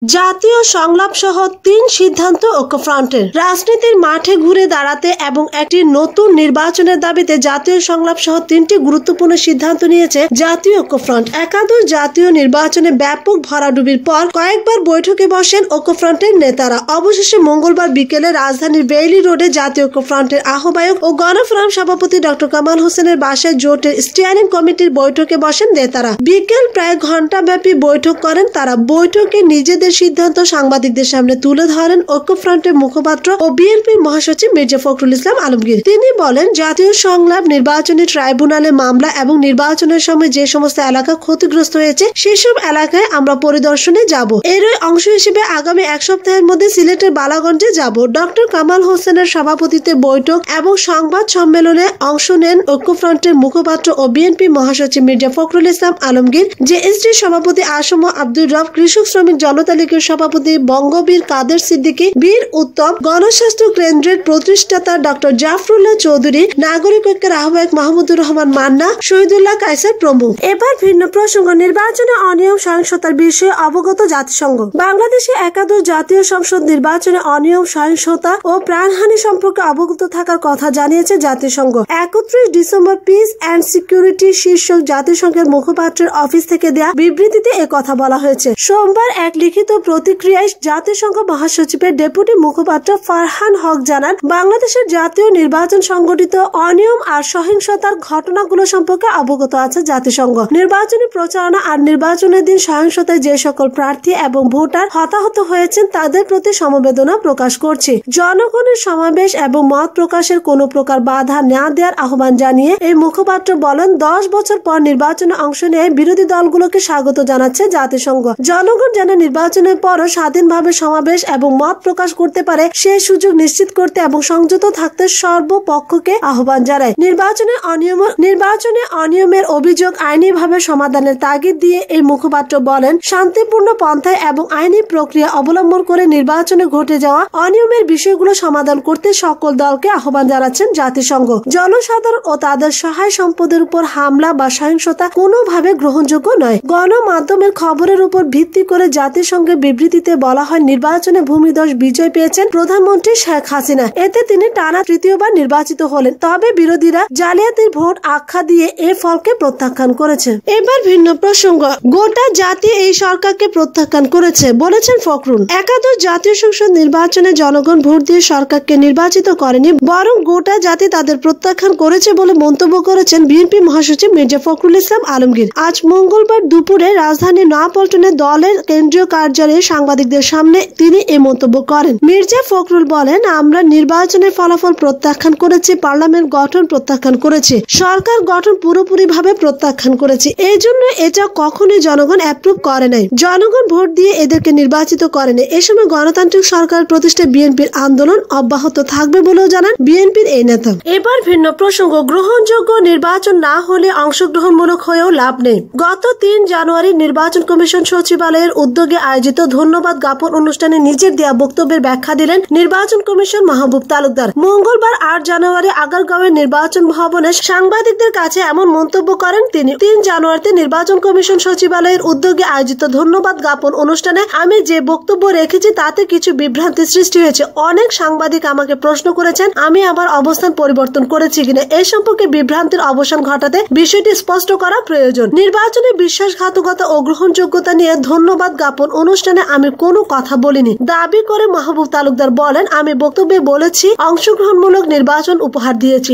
জাতীয় সংলাপ সহ ৩ সিদ্ধান্ত ঐক্যফ্রন্টের। রাজনীতির মাঠে ঘুরে দাঁড়াতে এবং একটি নতুন নির্বাচনের দাবিতে জাতীয় সংলাপ সহ ৩টি গুরুত্বপূর্ণ সিদ্ধান্ত নিয়েছে জাতীয় ঐক্যফ্রন্ট। একাদশ জাতীয় নির্বাচনে ব্যাপক ভরাডুবির পর কয়েকবার বৈঠকে বসেন ঐক্যফ্রন্টের নেতারা। অবশেষে মঙ্গলবার বিকেলে রাজধানীর বেইলি রোডে জাতীয় ঐক্যফ্রন্টের আহ্বায়ক ও গণফোরাম সভাপতি ডক্টর কামাল হোসেনের বাসায় জোটের স্টিয়ারিং কমিটির বৈঠকে বসেন নেতারা। বিকেল প্রায় ঘণ্টাব্যাপী বৈঠক করেন তারা। বৈঠকে নিজেদের সিদ্ধান্ত সাংবাদিকদের সামনে তুলে ধরেন ঐক্যফ্রন্টের মুখপাত্র ও বিএনপির মহাসচিব মির্জা ফখরুল ইসলাম আলমগীর। তিনি বলেন, জাতীয় সংলাপ নির্বাচনী ট্রাইব্যুনালে মামলা এবং নির্বাচনের সময় যে সমস্ত এলাকা ক্ষতিগ্রস্ত হয়েছে সেসব এলাকায় আমরা পরিদর্শনে যাব। এরই অংশ হিসেবে আগামী এক সপ্তাহের মধ্যে সিলেটের বালাগঞ্জে যাব। ডক্টর কামাল হোসেনের সভাপতিত্বে বৈঠক এবং সংবাদ সম্মেলনে অংশ নেন ঐক্যফ্রন্টের মুখপাত্র ও বিএনপি মহাসচিব মির্জা ফখরুল ইসলাম আলমগীর, জেএসডি সভাপতি আসম আব্দুর রব, কৃষক শ্রমিক জনতা লীগের সভাপতি বঙ্গবীর কাদের সিদ্দিকী, বীর উত্তম, গণস্বাস্থ্য কেন্দ্রের প্রতিষ্ঠাতা ডক্টর জাফরুল্লাহ চৌধুরী, নাগরিক ঐক্যের আহ্বায়ক মাহমুদুর রহমান মান্না, শহীদুল্লাহ কায়সার প্রমুখ। এবার ভিন্ন প্রসঙ্গ, নির্বাচনে অনিয়ম সহিংসতার বিষয়ে অবগত জাতিসংঘ। বাংলাদেশে একাদশ জাতীয় সংসদ নির্বাচনে অনিয়ম সহিংসতা ও প্রাণহানি সম্পর্কে অবগত থাকার কথা জানিয়েছে জাতিসংঘ। 31 ডিসেম্বর পিস অ্যান্ড সিকিউরিটি শীর্ষক জাতিসংঘের মুখপাত্রের অফিস থেকে দেয়া বিবৃতিতে কথা বলা হয়েছে। সোমবার এক লিখিত প্রতিক্রিয়ায় জাতিসংঘ মহাসচিবের ডেপুটি মুখপাত্র ফারহান হক জানান, বাংলাদেশের জাতীয় নির্বাচন সংগঠিত অনিয়ম আর সহিংসতার ঘটনাগুলো সম্পর্কে অবগত আছে জাতিসংঘ। নির্বাচনী প্রচারণা আর নির্বাচনের দিন সহিংসতায় যে সকল প্রার্থী এবং ভোটার হতাহত হয়েছেন তাদের প্রতি সমবেদনা প্রকাশ করছি। জনগণের সমাবেশ এবং মত প্রকাশের কোনো প্রকার বাধা না দেওয়ার আহ্বান জানিয়ে এই মুখপাত্র বলেন, 10 বছর পর নির্বাচনে অংশ নিয়ে বিরোধী দলগুলোকে স্বাগত জানাচ্ছে জাতিসংঘ। জনগণ যেন নির্বাচনের পরও স্বাধীনভাবে সমাবেশ এবং মত প্রকাশ করতে পারে সেই সুযোগ নিশ্চিত করতে এবং সংযত থাকতে সর্বপক্ষকে আহ্বান জানায়। নির্বাচনে অনিয়মের অভিযোগ আইনিভাবে সমাধানের তাগিদ দিয়ে এই মুখপাত্র বলেন, শান্তিপূর্ণ পন্থায় এবং আইনি প্রক্রিয়া অবলম্বন করে নির্বাচনে ঘটে যাওয়া অনিয়মের বিষয়গুলো সমাধান করতে সকল দলকে আহ্বান জানাচ্ছেন জাতিসংঘ। জনসাধারণ ও তাদের সহায় সম্পদের উপর হামলা বা সহিংসতা কোনোভাবে গ্রহণযোগ্য নয়। গণমাধ্যমের খবরের উপর ভিত্তি করে জাতিসংঘের বিবৃতিতে বলা হয়, নির্বাচনে ভূমিধস বিজয় পেয়েছেন প্রধানমন্ত্রী শেখ হাসিনা। এতে তিনি টানা তৃতীয়বার নির্বাচিত হলেন। তবে বিরোধীরা জালিয়াতির ভোট আখ্যা দিয়ে এ ফলকে প্রত্যাখ্যান করেছে। এবার ভিন্ন প্রসঙ্গ, গোটা জাতি এই সরকারকে প্রত্যাখ্যান করেছে বলেছেন ফখরুল। একাদশ জাতীয় সংসদ নির্বাচনে জনগণ ভোট দিয়ে সরকারকে নির্বাচিত করেনি, বরং গোটা জাতি তাদের প্রত্যাখ্যান করেছে বলে মন্তব্য করেছেন বিএনপি মহাসচিব মির্জা ফখরুল ইসলাম আলমগীর। আজ মঙ্গলবার দুপুরে রাজধানীর নয়াপল্টনে দলের কেন্দ্রীয় কার্যালয়ে সাংবাদিকদের সামনে তিনি এই মন্তব্য করেন। মির্জা ফখরুল বলেন, আমরা নির্বাচনের ফলাফল প্রত্যাখ্যান করেছি, পার্লামেন্ট গঠন প্রত্যাখ্যান করেছি, সরকার গঠন পুরোপুরিভাবে প্রত্যাখ্যান করেছি। এই জন্য এটা কখনোই জনগণ অ্যাপ্রুভ করে নাই। জনগণ ভোট দিয়ে এদেরকে নির্বাচিত করেনি। এ সময় গণতান্ত্রিক সরকার প্রতিষ্ঠায় বিএনপির আন্দোলন অব্যাহত থাকবে বলেও জানান বিএনপির এই নেতা। এবার ভিন্ন প্রসঙ্গ, গ্রহণযোগ্য নির্বাচন না হলে অংশগ্রহণমূলক হয়েও লাভ নেই। গত 3 জানুয়ারি নির্বাচন কমিশন সচিবালয়ের উদ্যোগে আয়োজিত ধন্যবাদ জ্ঞাপন অনুষ্ঠানে নিজের দেয়া বক্তব্যের ব্যাখ্যা দিলেন নির্বাচন কমিশন মাহবুব তালুকদার। মঙ্গলবার 8 জানুয়ারি আগারগাঁওয়ের নির্বাচন ভবনে সাংবাদিকদের কাছে এমন মন্তব্য করেন তিনি। 3 জানুয়ারিতে নির্বাচন কমিশন সচিবালয়ের উদ্যোগে আয়োজিত ধন্যবাদ জ্ঞাপন অনুষ্ঠানে আমি যে বক্তব্য রেখেছি তাতে কিছু বিভ্রান্তি সৃষ্টি হয়েছে। অনেক সাংবাদিক আমাকে প্রশ্ন করেছেন আমি আবার অবস্থান পরিবর্তন করেছি কিনা। এ সম্পর্কে বিভ্রান্তির অবসান ঘটাতে বিষয়টি স্পষ্ট করা প্রয়োজন। নির্বাচনে বিশ্বাসঘাতকতা ও গ্রহণযোগ্যতা নিয়ে ধন্যবাদ জ্ঞাপন অনুষ্ঠানে আমি কোনো কথা বলিনি দাবি করে মাহবুব তালুকদার বলেন, আমি বক্তব্যে বলেছি অংশগ্রহণমূলক নির্বাচন উপহার দিয়েছি।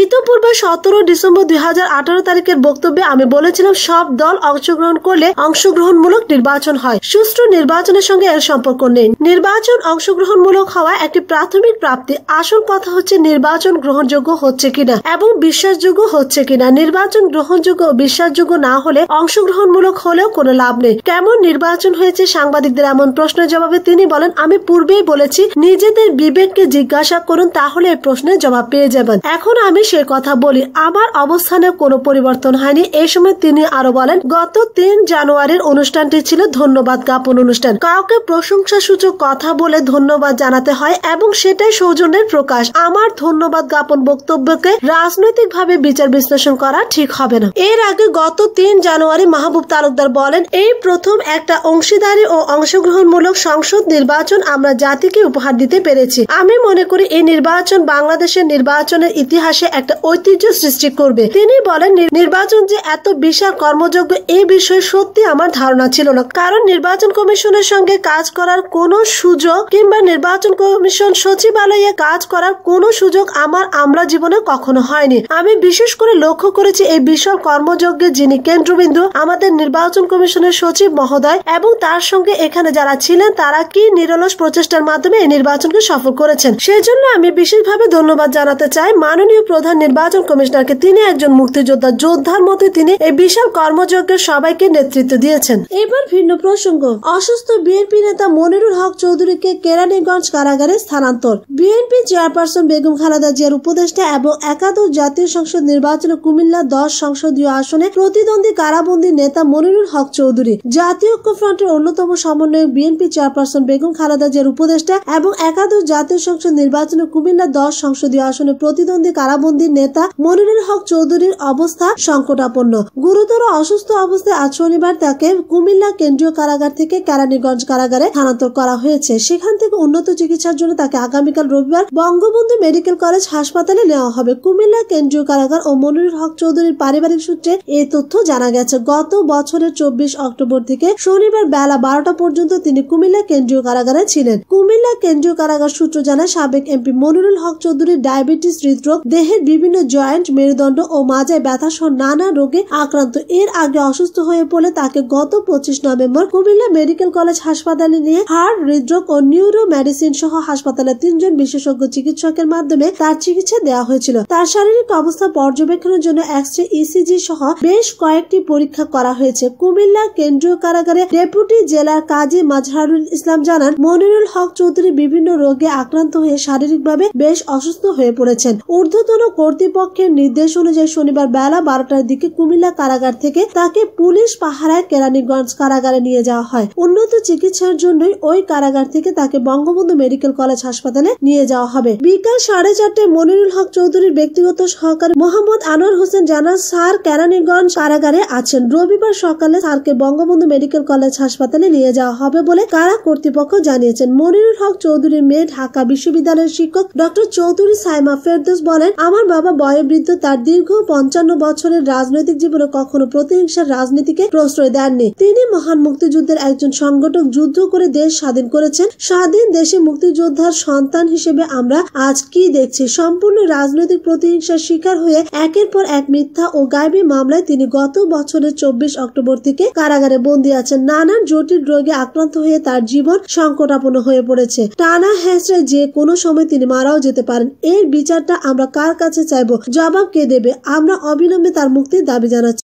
ইতোপূর্বে 17 ডিসেম্বর 2018 তারিখের বক্তব্যে আমি বলেছিলাম সব দল অংশগ্রহণ করলে অংশগ্রহণমূলক নির্বাচন হয়। সুষ্ঠু নির্বাচনের সঙ্গে এর সম্পর্ক নেই। নির্বাচন অংশগ্রহণমূলক হওয়া একটি প্রাথমিক প্রাপ্তি। আসল কথা হচ্ছে নির্বাচন গ্রহণযোগ্য হচ্ছে কিনা এবং বিশ্বাসযোগ্য হচ্ছে কিনা। নির্বাচন গ্রহণযোগ্য ও বিশ্বাসযোগ্য না হলে অংশগ্রহণমূলক হলেও কোনো লাভ নেই। কেমন নির্বাচন হয়েছে সাংবাদিকদের এমন প্রশ্নের জবাবে তিনি বলেন, আমি পূর্বেই বলেছি নিজেদের বিবেককে জিজ্ঞাসা করুন, তাহলে এই প্রশ্নের জবাব পেয়ে যাবেন। এখন আমি সে কথা বলি, আমার অবস্থানে কোনো পরিবর্তন হয়নি। এই সময় তিনি আরো বলেন, গত 3 জানুয়ারির অনুষ্ঠানটি ছিল ধন্যবাদ জ্ঞাপন অনুষ্ঠান। কাউকে প্রশংসা সূচক কথা বলে ধন্যবাদ জানাতে হয় এবং সেটাই সৌজন্যের প্রকাশ। আমার ধন্যবাদ জ্ঞাপন বক্তব্যকে রাজনৈতিকভাবে বিচার বিশ্লেষণ করা ঠিক হবে না। এর আগে গত 3 জানুয়ারি মাহবুব তালুকদার বলেন, এই প্রথম একটা অংশীদারি ও অংশগ্রহণমূলক সংসদ নির্বাচন আমরা জাতিকে উপহার দিতে পেরেছি। আমি মনে করি এই নির্বাচন বাংলাদেশের নির্বাচনের ইতিহাসে একটা ঐতিহ্য সৃষ্টি করবে। তিনি বলেন, নির্বাচন যে এত বিশাল কর্মযজ্ঞ এই বিষয়ে সত্যি আমার ধারণা ছিল না, কারণ নির্বাচন কমিশনের সঙ্গে কাজ করার কোনো সুযোগ কিংবা নির্বাচন কমিশন সচিবালয়ে কাজ করার কোনো সুযোগ আমরা জীবনে কখনো হয়নি। আমি বিশেষ করে লক্ষ্য করেছি এই বিশাল কর্মযজ্ঞে যিনি কেন্দ্রবিন্দু আমাদের নির্বাচন কমিশনের সচিব মহোদয় এবং তার সঙ্গে এখানে যারা ছিলেন তারা কি নিরলস প্রচেষ্টার মাধ্যমে এই নির্বাচনকে সফল করেছেন। সেজন্য আমি বিশেষভাবে ধন্যবাদ জানাতে চাই মাননীয় প্রধান নির্বাচন কমিশনারকে। তিনি একজন মুক্তিযোদ্ধা, যোদ্ধার মতো তিনি এই বিশাল কর্মযজ্ঞের সবাইকে নেতৃত্ব দিয়েছেন। এবার ভিন্ন প্রসঙ্গ, অসুস্থ বিএনপি নেতা মনিরুল হক চৌধুরীকে কেরানীগঞ্জ কারাগারে স্থানান্তর। বিএনপি চেয়ারপারসন বেগম খালেদা জিয়ার উপদেষ্টা এবং একাদশ জাতীয় সংসদ নির্বাচনে কুমিল্লা 10 সংসদীয় আসনে প্রতিদ্বন্দ্বী কারাবন্দী নেতা মনিরুল হক চৌধুরী জাতীয় ঐক্যফ্রন্টের অন্যতম সমন্বয়ক, বিএনপি চেয়ারপারসন বেগম খালেদা জিয়ার উপদেষ্টা এবং একাদশ জাতীয় সংসদ নির্বাচনে কুমিল্লা 10 সংসদীয় আসনে প্রতিদ্বন্দ্বী কারাবন্দী নেতা মনিরুল হক চৌধুরীর অবস্থা সংকটাপন্ন। গুরুতর অসুস্থ অবস্থায় আজ শনিবার তাকে কুমিল্লা কেন্দ্রীয় কারাগার থেকে কেরানীগঞ্জ কারাগারে স্থানান্তর করা হয়েছে। সেখান থেকে উন্নত চিকিৎসার জন্য তাকে আগামীকাল রবিবার বঙ্গবন্ধু মেডিকেল কলেজ হাসপাতালে নেওয়া হবে। কুমিল্লা কেন্দ্রীয় কারাগার ও মনিরুল হক চৌধুরীর পারিবারিক সূত্রে এই তথ্য জানা গেছে। গত বছরের 24 অক্টোবর থেকে শনিবার বেলা 12টা পর্যন্ত তিনি কুমিল্লা কেন্দ্রীয় কারাগারে ছিলেন। কুমিল্লা কেন্দ্রীয় কারাগার সূত্র জানায়, সাবেক এমপি মনিরুল হক চৌধুরীর ডায়াবেটিস, হৃদরোগ, দেহের বিভিন্ন জয়েন্ট, মেরুদণ্ড ও মাজায় ব্যথা সহ নানা রোগে আক্রান্ত। এর আগে অসুস্থ হয়ে পড়লে তাকে গত 25 নভেম্বর কুমিল্লা মেডিকেল কলেজ হাসপাতালে নিয়ে হার্ট, হৃদরোগ ও নিউরো মেডিসিন সহ হাসপাতালে 3 জন বিশেষজ্ঞ চিকিৎসকের মাধ্যমে তার চিকিৎসা দেওয়া হয়েছিল। তার শারীরিক অবস্থা পর্যবেক্ষণের জন্য এক্স-রে, ইসিজি সহ বেশ কয়েকটি পরীক্ষা করা হয়েছে। কুমিল্লা কেন্দ্রীয় কারাগারে ডেপুটি জেলার কাজী মাজহারুল ইসলাম জানান, মনিরুল হক চৌধুরী বিভিন্ন রোগে আক্রান্ত হয়ে শারীরিকভাবে বেশ অসুস্থ হয়ে পড়েছেন। ঊর্ধ্বতন কর্তৃপক্ষের নির্দেশ অনুযায়ী শনিবার বেলা 12টার দিকে কুমিল্লা কারাগার থেকে তাকে পুলিশ পাহারায় কেরানীগঞ্জ কারাগারে নিয়ে যাওয়া হয়। উন্নত চিকিৎসার জন্যই ওই কারাগার থেকে তাকে বঙ্গবন্ধু মেডিকেল কলেজ হাসপাতালে নিয়ে যাওয়া হবে। বিকাল 4:30টায় মনিরুল হক চৌধুরীর ব্যক্তিগত সহকারী মোহাম্মদ আনোয়ার হোসেন জানান, স্যার কেরানীগঞ্জ কারাগারে আছেন। রবিবার সকালে স্যারকে বঙ্গবন্ধু মেডিকেল কলেজ হাসপাতালে নিয়ে যাওয়া হবে বলে কারা কর্তৃপক্ষ জানিয়েছেন। মনিরুল হক চৌধুরীর মেয়ে ঢাকা বিশ্ববিদ্যালয়ের শিক্ষক ডক্টর চৌধুরী সাইমা ফেরদৌস বলেন, আমার বাবা বয়োবৃদ্ধ, তার দীর্ঘ 55 বছরের রাজনৈতিক জীবনে কখনো প্রতিহিংসার রাজনীতিকে প্রশ্রয় দেননি। তিনি মহান মুক্তিযুদ্ধের একজন সংগঠক, যুদ্ধ করে দেশ স্বাধীন করেছেন। স্বাধীন দেশে মুক্তিযোদ্ধার সন্তান হিসেবে আমরা আজ কি দেখছি? সম্পূর্ণ রাজনৈতিক প্রতিহিংসার শিকার হয়ে একের পর এক মিথ্যা ও গায়বী মামলায় তিনি গত বছরের 24 অক্টোবর থেকে কারাগারে বন্দী আছেন। নানান জটিল রোগে আক্রান্ত হয়ে তার জীবন সংকটাপন্ন হয়ে পড়েছে। টানা হেঁচড়ায় যে কোনো সময় তিনি মারাও যেতে পারেন। এর বিচারটা আমরা কার কাছে চাইবো? জবাব কে দেবে? আমরা অবিলম্বে তার মুক্তির দাবি জানাচ্ছি।